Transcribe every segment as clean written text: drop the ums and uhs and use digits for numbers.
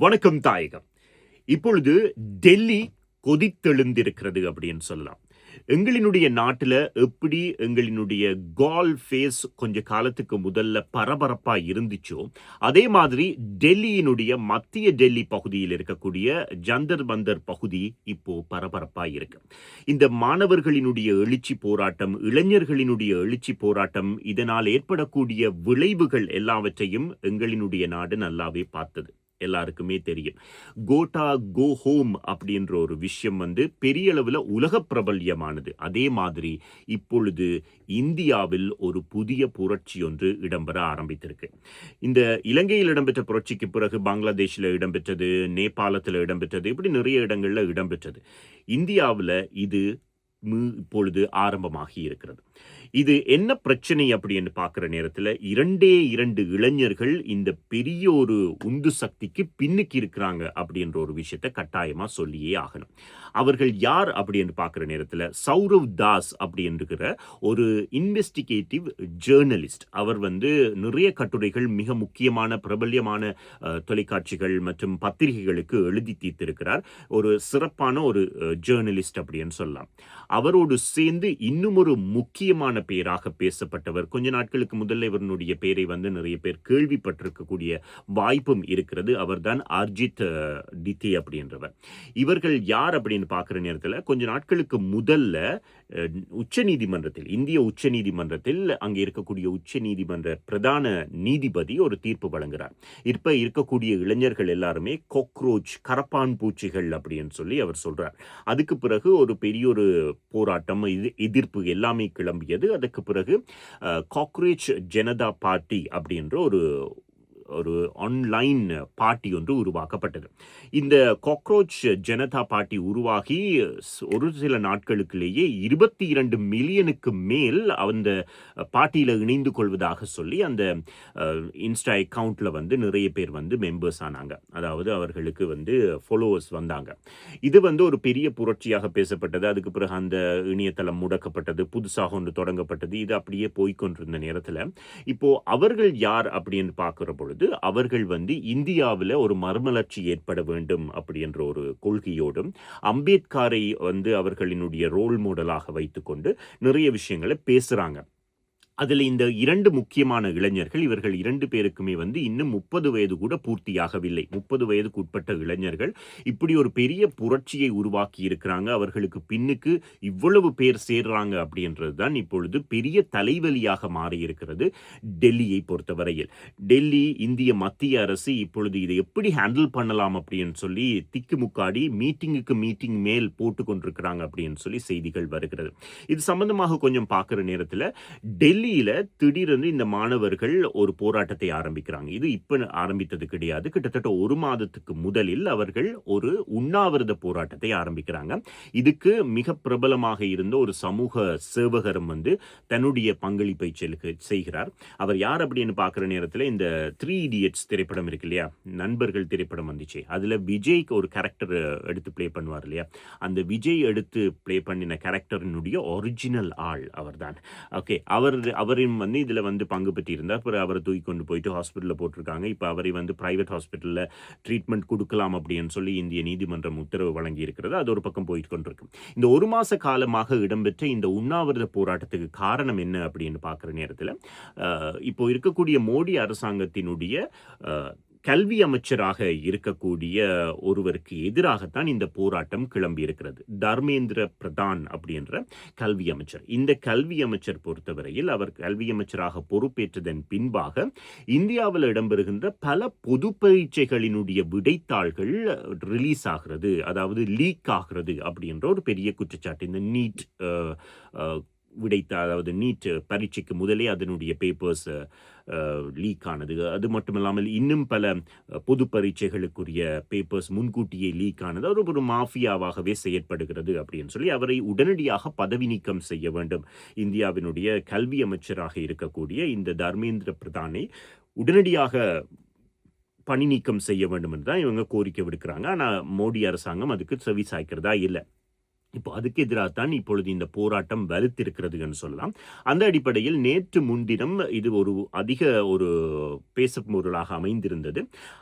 வணக்கம் தாயகம். இப்பொழுது டெல்லி கொதித்தெழுந்திருக்கிறது அப்படின்னு சொல்லலாம். எங்களினுடைய நாட்டுல எப்படி எங்களினுடைய கால் ஃபேஸ் கொஞ்ச காலத்துக்கு முதல்ல பரபரப்பா இருந்துச்சோ, அதே மாதிரி டெல்லியினுடைய மத்திய டெல்லி பகுதியில் இருக்கக்கூடிய ஜந்தர் மந்தர் பகுதி இப்போ பரபரப்பா இருக்கு. இந்த மாணவர்களினுடைய எழுச்சி போராட்டம், இளைஞர்களினுடைய எழுச்சி போராட்டம், இதனால் ஏற்படக்கூடிய விளைவுகள் எல்லாவற்றையும் எங்களினுடைய நாடு நல்லாவே பார்த்தது. எல்லாருக்குமே தெரியும். கோட்டா கோ ஹோம் அப்படின்ற ஒரு விஷயம் பெரிய அளவில் உலக பிரபல்யமானது. அதே மாதிரி இப்பொழுது இந்தியாவில் ஒரு புதிய புரட்சி ஒன்று இடம்பெற ஆரம்பித்திருக்கு. இந்த இலங்கையில் இடம்பெற்ற புரட்சிக்கு பிறகு பங்களாதேஷில் இடம்பெற்றது, நேபாளத்தில் இடம்பெற்றது, இப்படி நிறைய இடங்கள்ல இடம்பெற்றது. இந்தியாவில் இது இப்பொழுது ஆரம்பமாகி இருக்கிறது. இது என்ன பிரச்சனை அப்படின்னு பார்க்கிற நேரத்தில் இரண்டு இளைஞர்கள் இந்த பெரிய ஒரு உந்து சக்திக்கு பின்னுக்கு இருக்கிறாங்க அப்படின்ற ஒரு விஷயத்தை கட்டாயமா சொல்லியே ஆகணும். அவர்கள் யார் அப்படின்னு பார்க்கிற நேரத்தில் சௌரவ் தாஸ் அப்படின்ற ஒரு இன்வெஸ்டிகேட்டிவ் ஜேர்னலிஸ்ட். அவர் நிறைய கட்டுரைகள் மிக முக்கியமான பிரபல்யமான தொலைக்காட்சிகள் மற்றும் பத்திரிகைகளுக்கு எழுதி தீர்த்திருக்கிறார். ஒரு சிறப்பான ஒரு ஜேர்னலிஸ்ட் அப்படின்னு சொல்லலாம். அவரோடு சேர்ந்து இன்னும் ஒரு முக்கியமான பேராக பேசப்பட்டவர், கொஞ்ச நாட்களுக்கு முதல்ல இவருடைய பேரை நிறைய பேர் கேள்விப்பட்டிருக்கக்கூடிய வாய்ப்பும் இருக்கிறது. அவர்தான் அர்ஜித் டித்தி அப்படின்றவர். இவர்கள் யார் அப்படின்னு பார்க்கிற நேரத்தில் கொஞ்ச நாட்களுக்கு முதல்ல உச்சநீதிமன்றத்தில், இந்திய உச்சநீதிமன்றத்தில் அங்கே இருக்கக்கூடிய உச்சநீதிமன்ற பிரதான நீதிபதி ஒரு தீர்ப்பு வழங்குகிறார். இப்ப இருக்கக்கூடிய இளைஞர்கள் எல்லாருமே காக்ரோச், கரப்பான் பூச்சிகள் அப்படின்னு சொல்லி அவர் சொல்றார். அதுக்கு பிறகு ஒரு பெரிய ஒரு போராட்டம், எதிர்ப்பு எல்லாமே கிளம்பியது. அதுக்கு பிறகு காக்ரோச் ஜனதா பார்ட்டி அப்படின்ற ஒரு ஆன்லைன் பார்ட்டி ஒன்று உருவாக்கப்பட்டது. இந்த காக்ரோச் ஜனதா பார்ட்டி உருவாகி ஒரு சில நாட்களுக்குள்ளேயே 22 மில்லியனுக்கு மேல் அந்த பார்ட்டியில் இணைந்து கொள்வதாக சொல்லி அந்த இன்ஸ்டா அக்கவுண்ட்ல நிறைய பேர் மெம்பர்ஸ் ஆனாங்க. அதாவது அவர்களுக்கு ஃபாலோவர்ஸ் வந்தாங்க. இது ஒரு பெரிய புரட்சியாக பேசப்பட்டது. அதுக்கு பிறகு அந்த இணையதளம் முடக்கப்பட்டது, புதுசாக ஒன்று தொடங்கப்பட்டது. இது அப்படியே போய்கொண்டிருந்த நேரத்தில் இப்போ அவர்கள் யார் அப்படின்னு பார்க்கிற பொழுது அவர்கள் இந்தியாவில் ஒரு மறுமலர்ச்சி ஏற்பட வேண்டும் அப்படின்ற ஒரு கொள்கையோடும் அம்பேத்கரை அவர்களினுடைய ரோல் மாடலாக வைத்துக்கொண்டு நிறைய விஷயங்களை பேசுறாங்க. அதில் இந்த இரண்டு முக்கியமான இளைஞர்கள், இவர்கள் 2 பேருக்குமே இன்னும் 30 வயது கூட பூர்த்தியாகவில்லை. 30 வயதுக்கு உட்பட்ட இளைஞர்கள் இப்படி ஒரு பெரிய புரட்சியை உருவாக்கி இருக்கிறாங்க. அவர்களுக்கு பின்னுக்கு இவ்வளவு பேர் சேர்றாங்க அப்படின்றது தான் இப்பொழுது பெரிய தலைவலியாக மாறி இருக்கிறது டெல்லியை பொறுத்தவரையில். டெல்லி இந்திய மத்திய அரசு இப்பொழுது இதை எப்படி ஹேண்டில் பண்ணலாம் அப்படின்னு சொல்லி திக்குமுக்காடி மீட்டிங் மேல் போட்டு கொண்டிருக்கிறாங்க அப்படின்னு சொல்லி செய்திகள் வருகிறது. இது சம்பந்தமாக கொஞ்சம் பார்க்கிற நேரத்தில் டெல்லியில திடீரென்று இந்த மாணவர்கள் ஒரு போராட்டத்தை ஆரம்பிக்கிறாங்க. இது இப்ப ஆரம்பித்தது கிடையாது. கிட்டத்தட்ட ஒரு மாதத்துக்கு முதலில் அவர்கள் ஒரு உண்ணாவிரத போராட்டத்தை ஆரம்பிக்கிறாங்க. இதுக்கு மிக பிரபலமாக இருந்த ஒரு சமூக சேவகரும் தன்னுடைய பங்களிப்பை செய்கிறார். அவர் யார் அப்படின்னு பார்க்கிற நேரத்தில் இந்த 3 Idiots திரைப்படம் இருக்கு இல்லையா, நண்பர்கள் திரைப்படம் வந்துச்சு. அதுல விஜய்க்கு ஒரு கேரக்டர் எடுத்து பிளே பண்ணுவார் இல்லையா, அந்த விஜய் எடுத்து பிளே பண்ணின கேரக்டரினுடைய ஒரிஜினல் ஆள் அவர்தான். ஓகே, அவரையும் இதுல பங்கு பெற்றி இருந்தார். அப்புறம் அவரை தூக்கி கொண்டு போயிட்டு ஹாஸ்பிட்டலில் போட்டிருக்காங்க. இப்போ அவரை பிரைவேட் ஹாஸ்பிட்டலில் ட்ரீட்மெண்ட் கொடுக்கலாம் அப்படின்னு சொல்லி இந்திய நீதிமன்றம் உத்தரவு வழங்கி இருக்கிறது. அது ஒரு பக்கம் போயிட்டு கொண்டிருக்கு. இந்த ஒரு மாச காலமாக இடம்பெற்ற இந்த உண்ணாவிரத போராட்டத்துக்கு காரணம் என்ன அப்படின்னு பார்க்குற நேரத்தில் இப்போ இருக்கக்கூடிய மோடி அரசாங்கத்தினுடைய கல்வி அமைச்சராக இருக்கக்கூடிய ஒருவருக்கு எதிராகத்தான் இந்த போராட்டம் கிளம்பி இருக்கிறது. தர்மேந்திர பிரதான் அப்படின்ற கல்வி அமைச்சர். இந்த கல்வி அமைச்சர் பொறுத்தவரையில் அவர் கல்வி அமைச்சராக பொறுப்பேற்றதன் பின்பாக இந்தியாவில் இடம்பெறுகின்ற பல பொது பரீட்சைகளினுடைய விடைத்தாள்கள் ரிலீஸ் ஆகிறது, அதாவது லீக் ஆகிறது அப்படின்ற ஒரு பெரிய குற்றச்சாட்டு. இந்த நீட் அதாவது நீட் பரீட்சைக்கு முதலே அதனுடைய பேப்பர்ஸ் லீக் ஆனது. அது மட்டும் இல்லாமல் இன்னும் பல பொது பரீட்சைகளுக்குரிய பேப்பர்ஸ் முன்கூட்டியே லீக் ஆனது. ஒரு மாஃபியாவாகவே செயற்படுகிறது அப்படின்னு சொல்லி அவரை உடனடியாக பதவி நீக்கம் செய்ய வேண்டும். இந்தியாவினுடைய கல்வி அமைச்சராக இருக்கக்கூடிய இந்த தர்மேந்திர பிரதானை உடனடியாக பணி நீக்கம் செய்ய வேண்டும் என்று தான் இவங்க கோரிக்கை விடுக்கிறாங்க. ஆனால் மோடி அரசாங்கம் அதுக்கு செவி சாய்க்கிறதா இல்லை. இப்போ அதுக்கு எதிராகத்தான் இப்பொழுது இந்த போராட்டம் வலுத்திருக்கிறது என்று சொல்லலாம். அந்த அடிப்படையில் நேற்று முன்தினம் இது அதிக ஒரு பேசுபொருளாக அமைந்திருந்தது.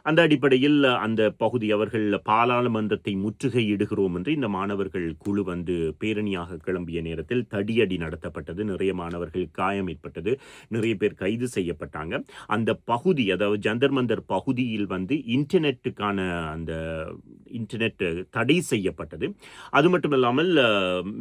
அந்த அடிப்படையில் அந்த பகுதி அவர்கள் பாராளுமன்றத்தை முற்றுகையிடுகிறோம் என்று இந்த மாணவர்கள் குழு வந்து பேரணியாக கிளம்பிய நேரத்தில் தடியடி நடத்தப்பட்டது. நிறைய மாணவர்கள் காயம் ஏற்பட்டது. நிறைய பேர் கைது செய்யப்பட்டாங்க. அந்த பகுதி, அதாவது ஜந்தர் மந்தர் பகுதியில் வந்து அந்த இன்டர்நெட் தடை செய்யப்பட்டது. அது மட்டுமல்லாமல்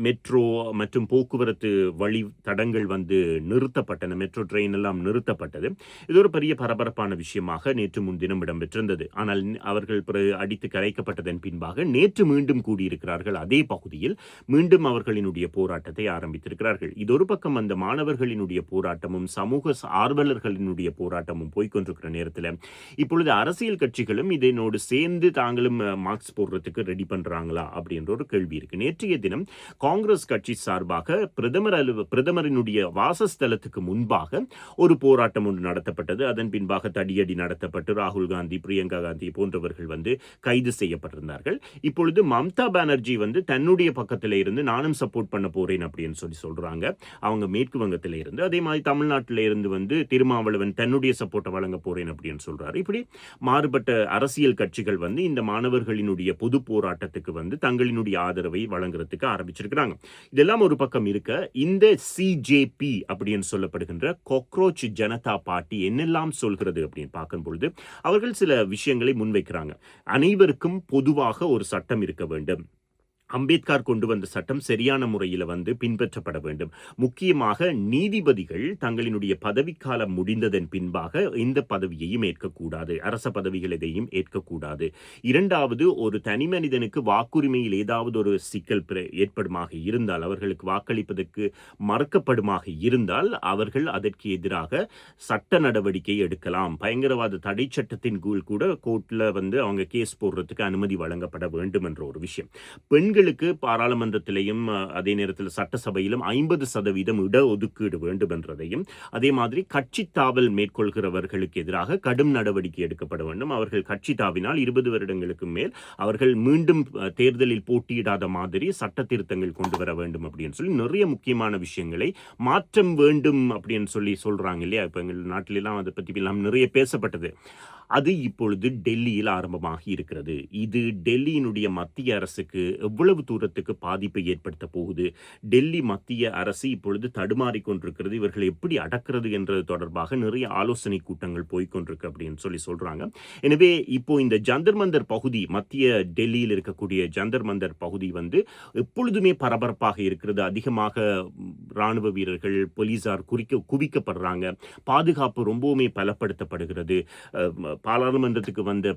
மெட்ரோ மற்றும் போக்குவரத்து வழி தடங்கள் வந்து நிறுத்தப்பட்டன. மெட்ரோ ட்ரெயின் எல்லாம் நிறுத்தப்பட்டது. இது ஒரு பெரிய பரபரப்பான விஷயமாக நேற்று முன்தினம் இடம்பெற்றிருந்தது. ஆனால் அவர்கள் அடித்து கரைக்கப்பட்டதன் பின்பாக நேற்று மீண்டும் கூடியிருக்கிறார்கள். அதே பகுதியில் மீண்டும் அவர்களினுடைய போராட்டத்தை ஆரம்பித்திருக்கிறார்கள். இது ஒரு பக்கம் அந்த மாணவர்களினுடைய போராட்டமும் சமூக ஆர்வலர்களினுடைய போராட்டமும் போய்கொண்டிருக்கிற நேரத்தில் இப்பொழுது அரசியல் கட்சிகளும் இதனோடு சேர்ந்து தாங்களும் மார்க்ஸ் போடுறதுக்கு ரெடி பண்றாங்களா அப்படின்ற ஒரு கேள்வி இருக்கு. நேற்றைய தினம் காங்கிரஸ் கட்சி சார்பாக பிரதமரினுடைய வாசஸ்தலத்துக்கு முன்பாக ஒரு போராட்டம் ஒன்று நடத்தப்பட்டது. அதன் பின்பாக தடியடி நடத்தப்பட்டு ராகுல் காந்தி, பிரியங்கா காந்தி போன்றவர்கள் வந்து கைது செய்யப்பட்டிருந்தார்கள். இப்பொழுது மம்தா பானர்ஜி வந்து தன்னுடைய பக்கத்தில் இருந்து நானும் சப்போர்ட் பண்ண போறேன் அப்படின்னு சொல்றாங்க. அவங்க மேற்கு வங்கத்தில் இருந்து, அதே மாதிரி தமிழ்நாட்டில் இருந்து வந்து திருமாவளவன் தன்னுடைய சப்போர்ட்டை வழங்க போறேன் அப்படின்னு சொல்றாரு. இப்படி மாறுபட்ட அரசியல் கட்சிகள் வந்து இந்த மாணவர்களினுடைய பொது போராட்டத்துக்கு வந்து தங்களினுடைய ஆதரவை வழங்குறதுக்கு ஆரம்பிச்சிருக்கிறாங்க. இதெல்லாம் ஒரு பக்கம் இருக்க, இந்த சிஜேபி அப்படின்னு சொல்லப்படுகின்ற காக்ரோச் ஜனதா பார்ட்டி என்னெல்லாம் சொல்கிறது அப்படின்னு பார்க்கும் பொழுது அவர்கள் சில விஷயங்களை முன்வைக்கிறாங்க. அனைவருக்கும் பொதுவாக ஒரு சட்டம் இருக்க வேண்டும். அம்பேத்கர் கொண்டு வந்த சட்டம் சரியான முறையில் வந்து பின்பற்றப்பட வேண்டும். முக்கியமாக நீதிபதிகள் தங்களினுடைய பதவிக்காலம் முடிந்ததன் பின்பாக இந்த பதவியையும் ஏற்கக்கூடாது. அரச பதவிகள் எதையும் ஏற்கக்கூடாது. இரண்டாவது, ஒரு தனி மனிதனுக்கு வாக்குரிமையில் ஏதாவது ஒரு சிக்கல் ஏற்படுமாக இருந்தால், அவர்களுக்கு வாக்களிப்பதற்கு மறுக்கப்படுமாக இருந்தால் அவர்கள் அதற்கு எதிராக சட்ட நடவடிக்கை எடுக்கலாம். பயங்கரவாத தடை சட்டத்தின் கீழ் கூட கோர்ட்ல வந்து அவங்க கேஸ் போடுறதுக்கு அனுமதி வழங்கப்பட வேண்டும் என்ற ஒரு விஷயம். பெண்களுக்கு பாராளுமன்றத்திலையும் அதே நேரத்தில் சட்டசபையிலும் 50% இடஒதுக்கீடு வேண்டும் என்றதையும், அதே மாதிரி கட்சி தாவல் மேற்கொள்கிறவர்களுக்கு எதிராக கடும் நடவடிக்கை எடுக்கப்பட வேண்டும். அவர்கள் கட்சி தாவினால் 20 வருடங்களுக்கு மேல் அவர்கள் மீண்டும் தேர்தலில் போட்டியிடாத மாதிரி சட்ட திருத்தங்கள் கொண்டு வர வேண்டும் அப்படின்னு சொல்லி நிறைய முக்கியமான விஷயங்களை மாற்றம் வேண்டும் அப்படின்னு சொல்றாங்க இல்லையா. இப்ப எங்கள் நாட்டிலெல்லாம் அதை பற்றி எல்லாம் நிறைய பேசப்பட்டது. அது இப்பொழுது டெல்லியில் ஆரம்பமாகி இருக்கிறது. இது டெல்லியினுடைய மத்திய அரசுக்கு எவ்வளவு தூரத்துக்கு பாதிப்பை ஏற்படுத்த போகுது? டெல்லி மத்திய அரசு இப்பொழுது தடுமாறிக் கொண்டிருக்கிறது. இவர்களை எப்படி அடக்கிறது என்றது தொடர்பாக நிறைய ஆலோசனை கூட்டங்கள் போய்கொண்டிருக்கு அப்படின்னு சொல்றாங்க. எனவே இப்போ இந்த ஜந்தர் மந்தர் பகுதி, மத்திய டெல்லியில் இருக்கக்கூடிய ஜந்தர் மந்தர் பகுதி வந்து எப்பொழுதுமே பரபரப்பாக இருக்கிறது. அதிகமாக ராணுவ வீரர்கள், போலீசார் குவிக்கப்படுறாங்க. பாதுகாப்பு ரொம்பவுமே பலப்படுத்தப்படுகிறது. பாராளுமன்றத்துக்கு வந்த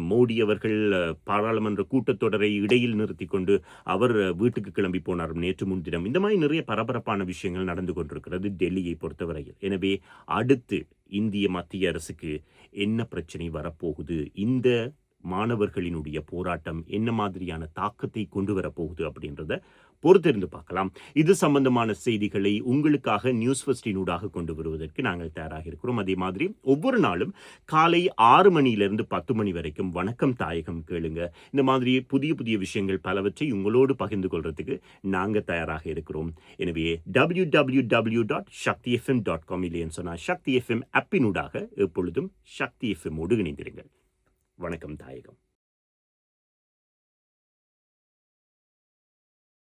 மோடி அவர்கள் பாராளுமன்ற கூட்டத்தொடரை இடையில் நிறுத்தி கொண்டு அவர் வீட்டுக்கு கிளம்பி போனார் நேற்று முன்தினம். இந்த மாதிரி நிறைய பரபரப்பான விஷயங்கள் நடந்து கொண்டிருக்கிறது டெல்லியை பொறுத்தவரையில். எனவே அடுத்து இந்திய மத்திய அரசுக்கு என்ன பிரச்சனை வரப்போகுது, இந்த மாணவர்களினுடைய போராட்டம் என்ன மாதிரியான தாக்கத்தை கொண்டு வரப்போகுது அப்படின்றத பொறுத்திருந்து பார்க்கலாம். இது சம்பந்தமான செய்திகளை உங்களுக்காக நியூஸ் ஃபர்ஸ்டினூடாக கொண்டு வருவதற்கு நாங்கள் தயாராக இருக்கிறோம். அதே மாதிரி ஒவ்வொரு நாளும் காலை 6 மணியிலிருந்து 10 மணி வரைக்கும் வணக்கம் தாயகம் கேளுங்க. இந்த மாதிரி புதிய புதிய விஷயங்கள் பலவற்றை உங்களோடு பகிர்ந்து கொள்றதுக்கு நாங்கள் தயாராக இருக்கிறோம். எனவே www.shaktifm.com இல்லைன்னு சொன்னால் சக்தி எஃப்எம் ஆப்பினூடாக எப்பொழுதும் சக்தி எஃப்எம்மோடு இணைந்திருங்கள். வணக்கம் தாயகம்.